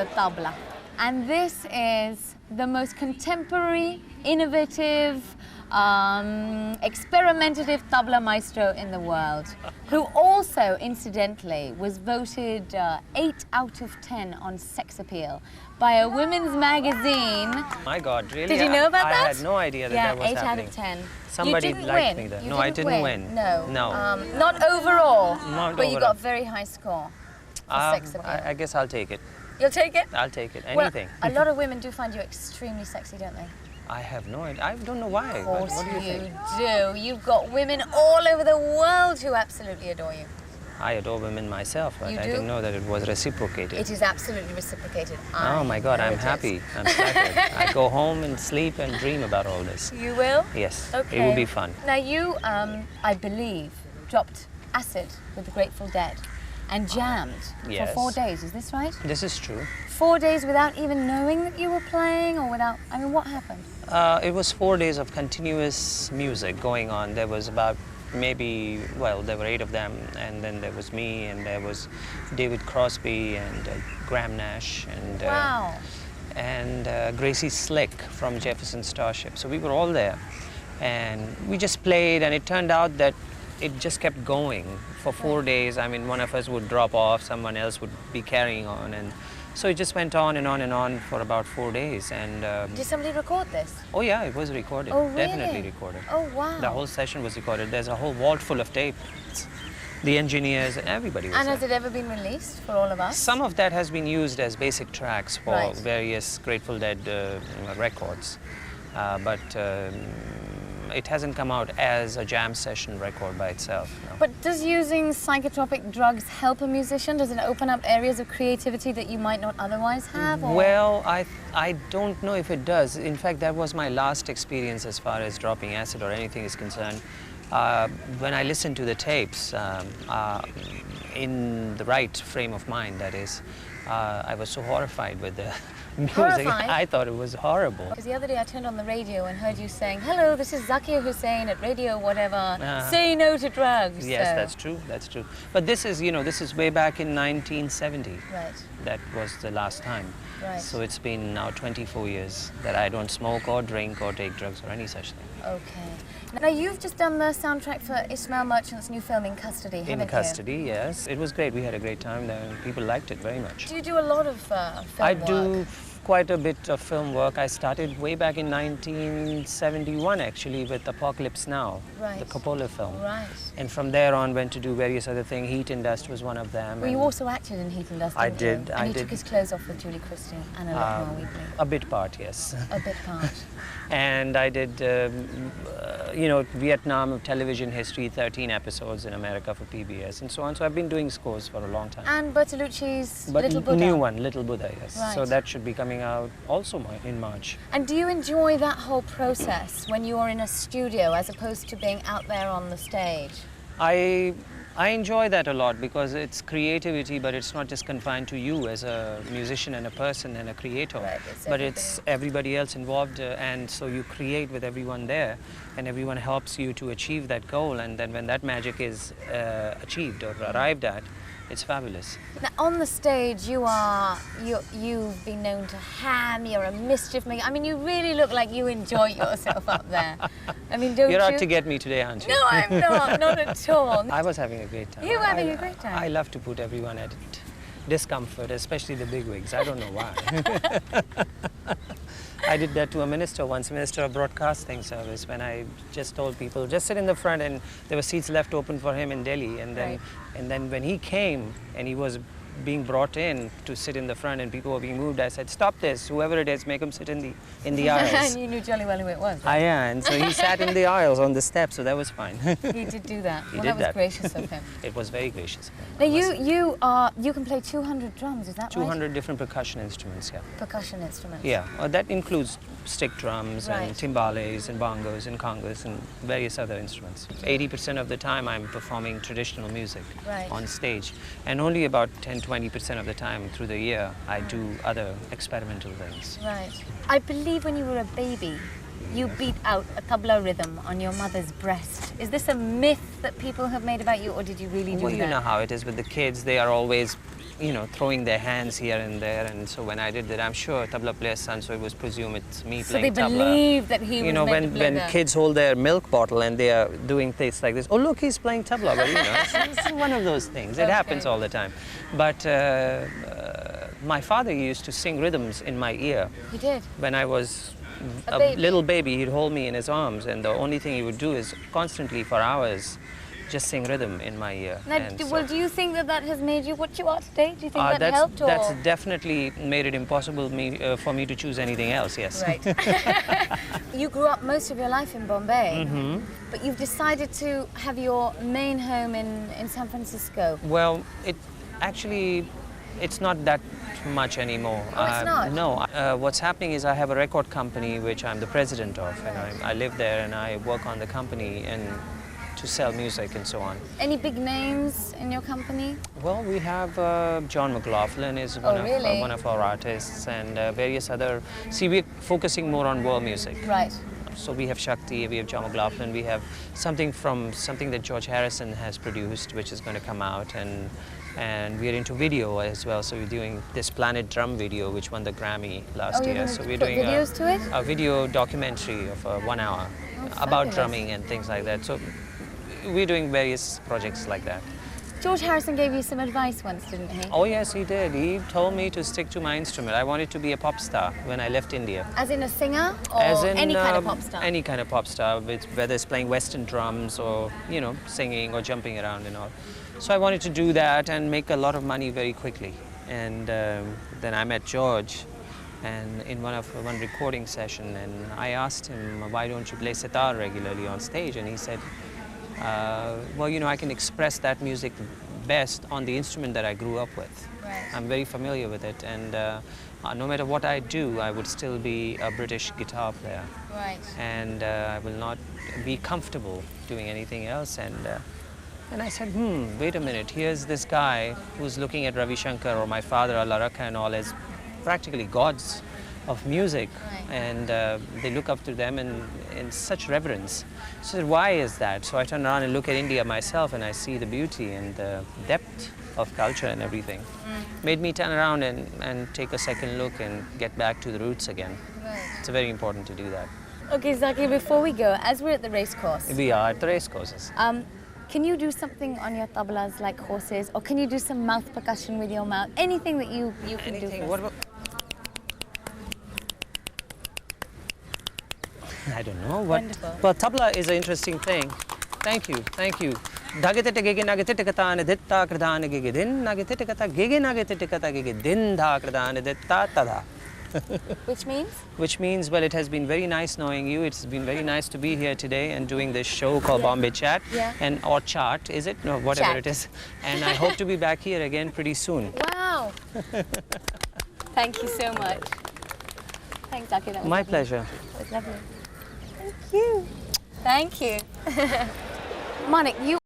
the tabla. And this is the most contemporary, innovative, experimentative tabla maestro in the world, who also, incidentally, was voted 8 out of 10 on sex appeal by a women's magazine. My God, really? Did you know about that? I had no idea that was happening. 8 out of 10. Somebody liked me there. No, I didn't win. No. No. Not overall. Not but overall. you got a very high score for sex appeal. I guess I'll take it. You'll take it? I'll take it. Anything. Well, a lot of women do find you extremely sexy, don't they? I have no idea. I don't know why. Of course What do you think? do. You've got women all over the world who absolutely adore you. I adore women myself, but You I do? didn't know that it was reciprocated. It is absolutely reciprocated. Oh my God, know I'm it is. happy. I'm flattered. I go home and sleep and dream about all this. You will? Yes, Okay. it will be fun. Now you, I believe, dropped acid with the Grateful Dead and jammed Yes. for 4 days. Is this right? This is true. 4 days without even knowing that you were playing, or without? I mean, what happened? It was 4 days of continuous music going on. There was about maybe, well, there were 8 of them, and then there was me, and there was David Crosby and Graham Nash and Wow. Gracie Slick from Jefferson Starship. So we were all there, and we just played, and it turned out that it just kept going for 4 days. I mean, one of us would drop off, someone else would be carrying on, and so it just went on and on and on for about 4 days. And Did somebody record this? oh yeah, it was recorded. Oh, really? Definitely recorded. Oh, wow. The whole session was recorded. There's a whole vault full of tape. The engineers and everybody was And there. has it ever been released for all of us? Some of that has been used as basic tracks for Right. various Grateful Dead records, but it hasn't come out as a jam session record by itself. No. But does using psychotropic drugs help a musician? Does it open up areas of creativity that you might not otherwise have? Or? Well, I don't know if it does. In fact, that was my last experience as far as dropping acid or anything is concerned. When I listened to the tapes, in the right frame of mind, that is, I was so horrified with the music. Horrified? I thought it was horrible. Because the other day I turned on the radio and heard you saying, "Hello, this is Zakir Hussain at radio whatever, say no to drugs." Yes, So- that's true, that's true. But this is, you know, this is way back in 1970. Right. That was the last time. Right. So it's been now 24 years that I don't smoke or drink or take drugs or any such thing. Okay. Now you've just done the soundtrack for Ismail Merchant's new film In Custody, haven't In custody, yes. It was great. We had a great time there and people liked it very much. Do you do a lot of film I work? do quite a bit of film work. I started way back in 1971 actually with Apocalypse Now, Right. the Coppola film. Right. And from there on went to do various other things. Heat and Dust was one of them. Well, you and also acted in Heat and Dust, I didn't you? did, And I he did. took his clothes off with Julie Christie and a lot more weekly. a bit part, yes. A bit part. And I did, you know, Vietnam television history, 13 episodes in America for PBS and so on. So I've been doing scores for a long time. And Bertolucci's But Little Buddha. new one, Little Buddha, yes. So Right. that should be coming out also in March. And do you enjoy that whole process when you are in a studio as opposed to being out there on the stage? I enjoy that a lot because it's creativity, but it's not just confined to you as a musician and a person and a creator, Right, it's but it's everybody else involved, and so you create with everyone there, and everyone helps you to achieve that goal, and then when that magic is achieved or arrived at, it's fabulous. Now, on the stage, you've been known to ham. You're a mischief maker. I mean, you really look like you enjoy yourself up there. I mean, don't you? You're out to get me today, aren't you? No, I'm not at all. I was having a great time. You were having a great time. I love to put everyone at discomfort, especially the bigwigs. I don't know why. I did that to a minister once, Minister of Broadcasting Service, when I just told people, just sit in the front, and there were seats left open for him in Delhi. And then, Right. and then when he came and he was being brought in to sit in the front and people were being moved, I said, stop this, whoever it is, make him sit in the aisles. And you knew jolly well who it was. Right? And so he sat in the aisles on the steps, so that was fine. He did do that. He Well, did that was that. gracious of him. It was very gracious of him. Now, you can play 200 drums, is that right? 200 different percussion instruments, yeah. Percussion instruments. Yeah, that includes stick drums Right. and timbales and bongos and congas and various other instruments. 80% of the time I'm performing traditional music Right. on stage, and only about 10-20% of the time through the year I do other experimental things. Right. I believe when you were a baby, you beat out a tabla rhythm on your mother's breast. Is this a myth that people have made about you, or did you really do Well, that? you know how it is with the kids. They are always, you know, throwing their hands here and there. And so when I did that, I'm sure tabla player's son, so it was presumed it's me So playing they tabla. believe that he You was know, meant to play when that. kids hold their milk bottle and they are doing things like this, oh look, he's playing tabla. But you know, it's one of those things. It happens all the time. But my father used to sing rhythms in my ear. He did. When I was A baby. little baby, he'd hold me in his arms, and the only thing he would do is constantly for hours just sing rhythm in my ear. Now, And well, do you think that that has made you what you are today? Do you think that that's, helped? Or? That's definitely made it impossible for me to choose anything else, yes. Right. You grew up most of your life in Bombay, but you've decided to have your main home in San Francisco. Well, it's not that much anymore. Oh, it's not? No. What's happening is I have a record company which I'm the president of, and I live there and I work on the company and to sell music and so on. Any big names in your company? Well, we have John McLaughlin is really? one of our artists, and various other. See, we're focusing more on world music. Right. So we have Shakti, we have John McLaughlin, we have something that George Harrison has produced, which is going to come out, and we're into video as well. So we're doing this Planet Drum video, which won the Grammy last you're year. gonna So we're put doing videos to it? a video documentary of 1 hour about fabulous. drumming and things like that. So we're doing various projects like that. George Harrison gave you some advice once, didn't he? Oh yes, he did. He told me to stick to my instrument. I wanted to be a pop star when I left India. As in a singer, or As in any kind of pop star? Any kind of pop star, whether it's playing Western drums or, you know, singing or jumping around and all. So I wanted to do that and make a lot of money very quickly. And then I met George, and in one recording session, and I asked him, why don't you play sitar regularly on stage? And he said, well, you know, I can express that music best on the instrument that I grew up with. Right. I'm very familiar with it, and no matter what I do, I would still be a British guitar player. Right. And I will not be comfortable doing anything else. And I said, wait a minute, here's this guy who's looking at Ravi Shankar or my father, Allah Rakha and all, as practically gods of music. Right. And they look up to them in such reverence. So I said, why is that? So I turn around and look at India myself, and I see the beauty and the depth of culture and everything. Made me turn around and take a second look and get back to the roots again. Right. It's very important to do that. Okay, Zakir, before we go, as we're at the race course, We are at the race courses. can you do something on your tablas like horses, or can you do some mouth percussion with your mouth? Anything that you can do for us. What about? I don't know. What? Wonderful. Well, tabla is an interesting thing. Thank you, thank you. Dagitete gege nagetete kata ne ditta kradane gege din nagetete kata gege nagetete kata gege din da kradane ditta tada. Which means? Which means, well, it has been very nice knowing you. It's been very nice to be here today and doing this show called Bombay Chat. Yeah. Or Chart, is it? No, whatever Chat. it is. And I hope to be back here again pretty soon. Wow. Thank you so much. Thanks, Zakir. That was My lovely. pleasure. It was lovely. Thank you. Thank you. Manik, you